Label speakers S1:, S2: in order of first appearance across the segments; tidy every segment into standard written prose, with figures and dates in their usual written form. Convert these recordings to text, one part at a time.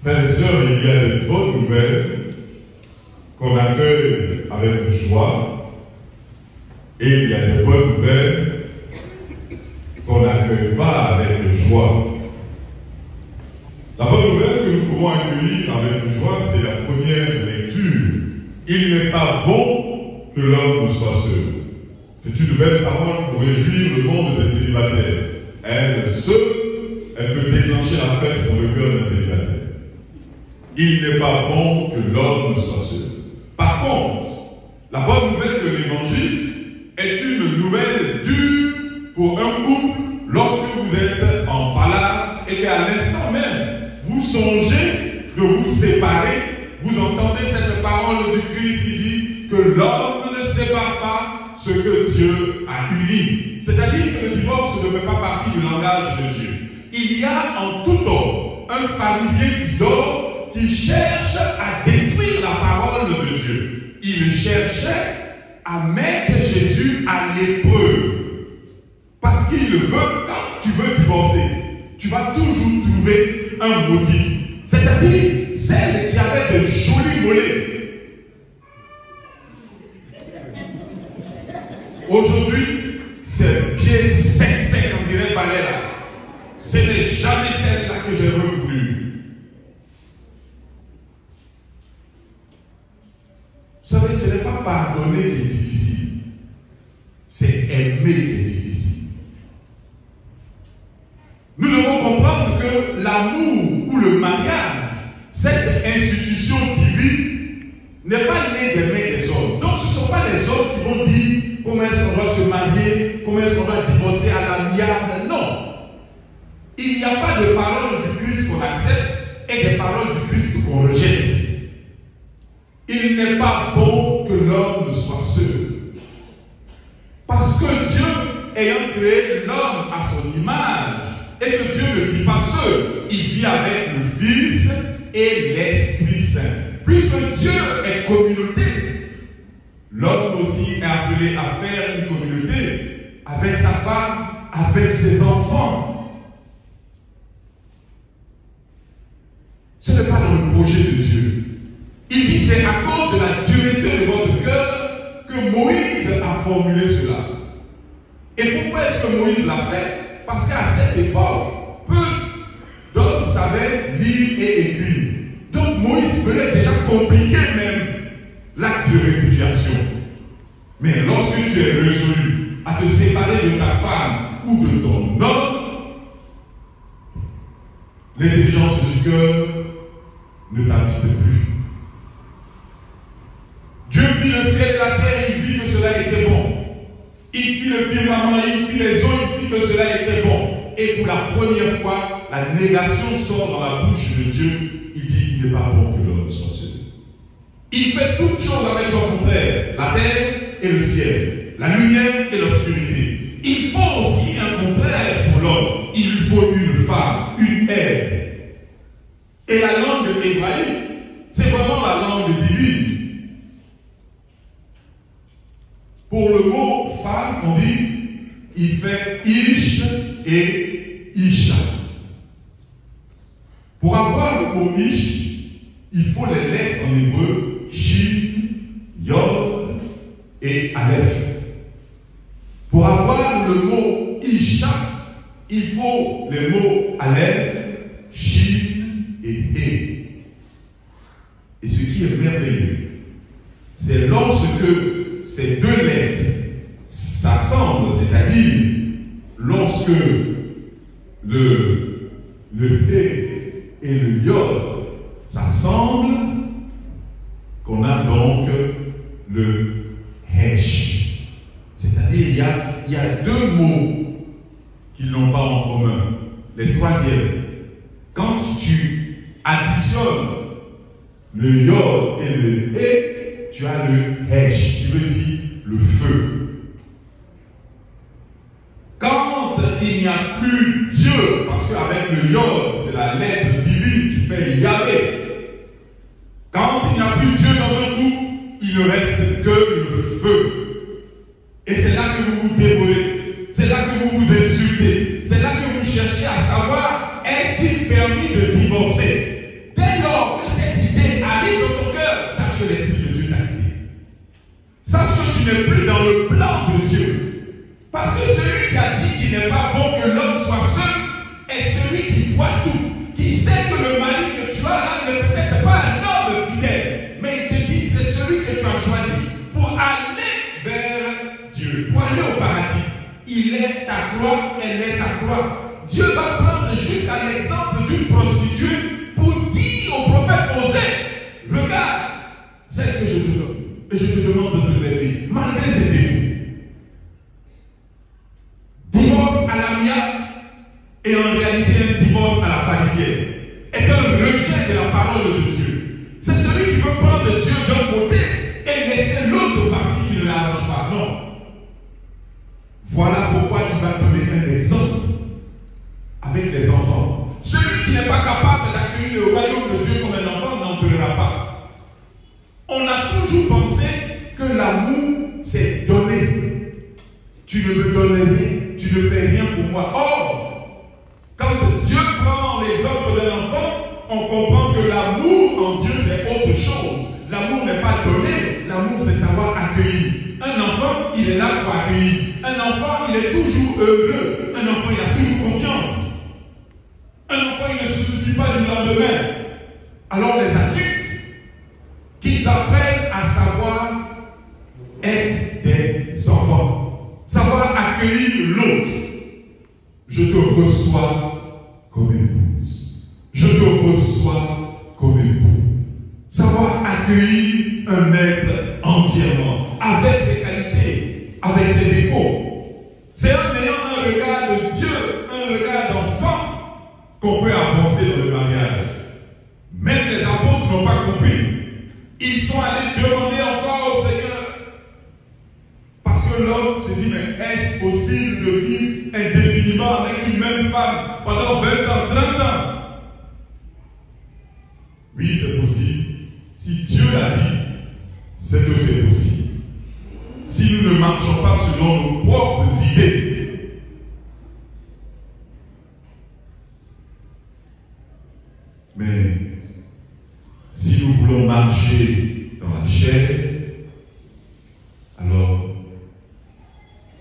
S1: Frères et sœurs, il y a de bonnes nouvelles qu'on accueille avec joie, et il y a de bonnes nouvelles qu'on n'accueille pas avec joie. La bonne nouvelle que nous pouvons accueillir avec joie, c'est la première lecture. Il n'est pas bon que l'homme soit seul. C'est une belle parole pour réjouir le monde des célibataires. Elle peut déclencher la fête dans le cœur des célibataires. Il n'est pas bon que l'homme soit seul. Par contre, la bonne nouvelle de l'Évangile est une nouvelle dure pour un couple lorsque vous êtes en balade et qu'à l'instant même, vous songez de vous séparer. Vous entendez cette parole du Christ qui dit que l'homme ne sépare pas ce que Dieu a uni. C'est-à-dire que le divorce ne fait pas partie du langage de Dieu. Il y a en tout homme un pharisien qui dort, qui cherche à détruire la parole de Dieu. Il cherchait à mettre Jésus à l'épreuve. Parce qu'il veut, quand tu veux divorcer, tu vas toujours trouver un motif. C'est-à-dire, celle qui avait de jolis mollets. Aujourd'hui, ces pieds secs, on dirait balai là. Ce n'est jamais celle-là que j'ai voulu. Vous savez, ce n'est pas pardonner qui est difficile. C'est aimer qui est difficile. Nous devons comprendre que l'amour ou le mariage, cette institution divine, n'est pas née des mains des hommes. Donc ce ne sont pas les hommes qui vont dire comment est-ce qu'on doit se marier, comment est-ce qu'on doit divorcer à l'amiable. Non. Il n'y a pas de paroles du Christ qu'on accepte et des paroles du Christ qu'on rejette. Il n'est pas bon que l'homme soit seul. Parce que Dieu, ayant créé l'homme à son image, et que Dieu ne vit pas seul, il vit avec le Fils et l'Esprit Saint. Puisque Dieu est communauté, l'homme aussi est appelé à faire une communauté avec sa femme, avec ses enfants. Ce n'est pas dans le projet de Dieu. Il dit c'est à cause de la dureté de votre cœur que Moïse a formulé cela. Et pourquoi est-ce que Moïse l'a fait? Parce qu'à cette époque, peu d'hommes savaient lire et écrire. Donc Moïse venait déjà compliquer même l'acte de répudiation. Mais lorsque tu es résolu à te séparer de ta femme ou de ton homme, l'intelligence du cœur ne t'habite plus. Dieu fit le ciel et la terre, il vit que cela était bon. Il fit le firmament, il fit les eaux, il fit que cela était bon. Et pour la première fois, la négation sort dans la bouche de Dieu. Il dit, il n'est pas bon que l'homme soit seul. Il fait toutes choses avec son contraire, la terre et le ciel, la lumière et l'obscurité. Il faut aussi un contraire pour l'homme. Il faut une femme, une aide. Et la langue hébraïque, c'est vraiment la langue divine. Pour le mot femme, on dit, il fait ish et isha. Pour avoir le mot ish, il faut les lettres en hébreu, shin, yod et aleph. Pour avoir le mot isha, il faut les mots aleph, shin et he. Et ce qui est merveilleux, c'est lorsque ces deux lettres s'assemblent, c'est-à-dire lorsque le P et le Yod s'assemblent, qu'on a donc le Hesh. C'est-à-dire il y a deux mots qui n'ont pas en commun. Les troisièmes, quand tu additionnes le Yod et le He, tu as le Hesh, qui veut dire le feu. Quand il n'y a plus Dieu, parce qu'avec le Yod, c'est la lettre divine qui fait Yahvé. Quand il n'y a plus Dieu dans un coup, il ne reste que le feu. Et c'est là que vous vous dévolez, c'est là que vous vous insultez, c'est là que vous cherchez à savoir, est-il permis de divorcer? Dès
S2: ta gloire, elle est ta gloire. Dieu va prendre jusqu'à l'exemple d'une prostituée pour dire au prophète Osée, regarde, celle que je te donne, et je te demande de te l'aider, malgré ses défauts. Divorce à l'amiable et en réalité un divorce à la pharisienne est un rejet de la parole de Dieu. C'est celui qui veut prendre Dieu d'un côté et laisser l'autre partie qui ne l'arrange pas. Non. Voilà pourquoi il va donner un exemple avec les enfants. Celui qui n'est pas capable d'accueillir le royaume de Dieu comme un enfant n'entrera pas. On a toujours pensé que l'amour, c'est donner. Tu ne me donnes rien, tu ne fais rien pour moi. Or, quand Dieu prend l'exemple d'un enfant, on comprend que l'amour en Dieu, c'est autre chose. L'amour n'est pas donné, l'amour, c'est savoir accueillir. Un enfant, il est là pour accueillir. Un enfant, il est toujours heureux. Un enfant, il a toujours confiance. Un enfant, il ne se soucie pas du lendemain. Alors les adultes, qu'ils apprennent à savoir être des enfants, savoir accueillir l'autre. Je te reçois comme épouse. Je te reçois comme époux. Savoir accueillir un être entièrement, avec ses qualités, avec ses défauts. C'est en ayant un regard de Dieu, un regard d'enfant, qu'on peut avancer dans le mariage. Même les apôtres n'ont pas compris. Ils sont allés demander encore au Seigneur. Parce que l'homme se dit, mais est-ce possible de vivre indéfiniment avec une même femme pendant 20 ans, 30 ans? Oui, c'est possible. Si Dieu l'a dit, c'est que c'est possible. Si nous ne marchons pas selon nos propres idées, mais si nous voulons marcher dans la chair, alors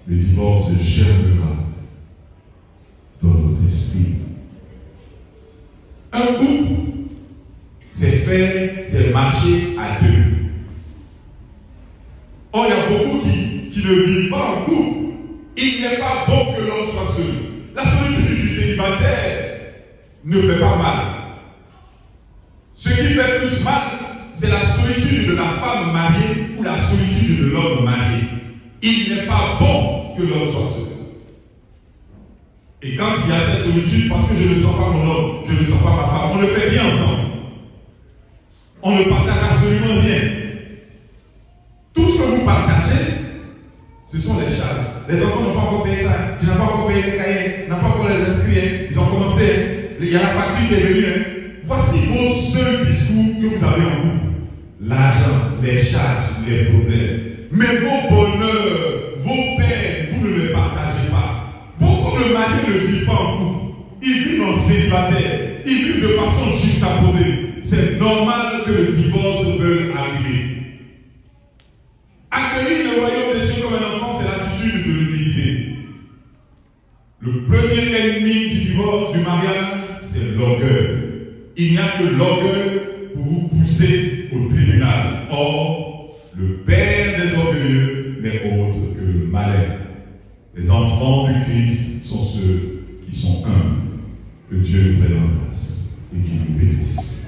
S2: le divorce germera dans notre esprit. Un couple, c'est marcher à deux. Or, il y a beaucoup qui ne vivent pas en couple. Il n'est pas bon que l'on soit seul. La solitude du célibataire ne fait pas mal. Ce qui fait plus mal, c'est la solitude de la femme mariée ou la solitude de l'homme marié. Il n'est pas bon que l'homme soit seul. Et quand il y a cette solitude, parce que je ne sens pas mon homme, je ne sens pas ma femme, on ne fait rien ensemble. On ne partage absolument rien. Tout ce que vous partagez, ce sont les charges. Les enfants n'ont pas encore payé ça, tu n'as pas encore payé les cahiers, tu n'as pas encore les inscrits, ils ont commencé, il y a la facture qui est venue. Voici vos seuls discours que vous avez en vous. L'argent, les charges, les problèmes. Mais vos bonheurs, vos peines, vous ne les partagez pas. Beaucoup de maris ne vivent pas en couple. Ils vivent en célibataire. Ils vivent de façon juste à poser. C'est normal que le divorce veuille arriver. Accueillir le royaume des cieux comme un enfant, c'est l'attitude de l'humilité. Le premier ennemi du divorce, du mariage, c'est l'orgueil. Il n'y a que l'orgueil pour vous pousser au tribunal. Or, le père des orgueilleux n'est autre que le malin. Les enfants du Christ sont ceux qui sont humbles. Que Dieu nous prenne en grâce et qu'il nous bénisse.